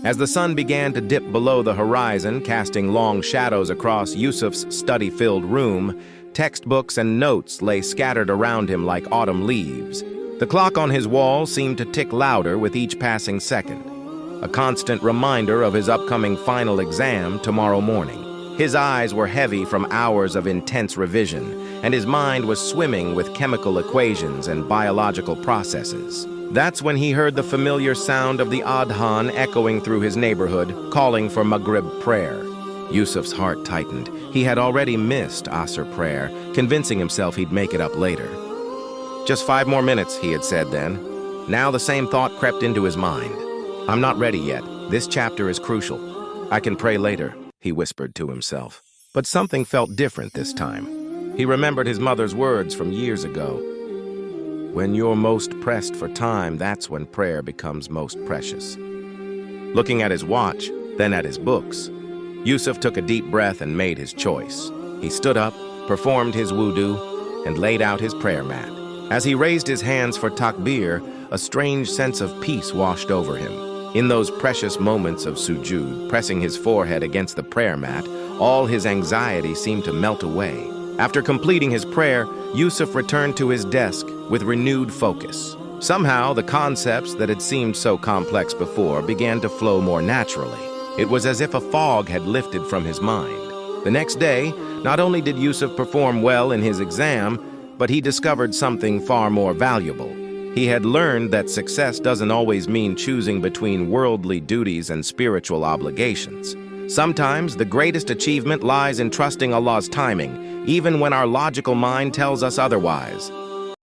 As the sun began to dip below the horizon, casting long shadows across Yusuf's study-filled room, textbooks and notes lay scattered around him like autumn leaves. The clock on his wall seemed to tick louder with each passing second, a constant reminder of his upcoming final exam tomorrow morning. His eyes were heavy from hours of intense revision, and his mind was swimming with chemical equations and biological processes. That's when he heard the familiar sound of the adhan echoing through his neighborhood, calling for Maghrib prayer. Yusuf's heart tightened. He had already missed Asr prayer, convincing himself he'd make it up later. "Just 5 more minutes," he had said then. Now the same thought crept into his mind. "I'm not ready yet. This chapter is crucial. I can pray later," he whispered to himself. But something felt different this time. He remembered his mother's words from years ago. When you're most pressed for time, that's when prayer becomes most precious. Looking at his watch, then at his books, Yusuf took a deep breath and made his choice. He stood up, performed his wudu, and laid out his prayer mat. As he raised his hands for takbir, a strange sense of peace washed over him. In those precious moments of sujud, pressing his forehead against the prayer mat, all his anxiety seemed to melt away. After completing his prayer, Yusuf returned to his desk with renewed focus. Somehow, the concepts that had seemed so complex before began to flow more naturally. It was as if a fog had lifted from his mind. The next day, not only did Yusuf perform well in his exam, but he discovered something far more valuable. He had learned that success doesn't always mean choosing between worldly duties and spiritual obligations. Sometimes the greatest achievement lies in trusting Allah's timing, even when our logical mind tells us otherwise.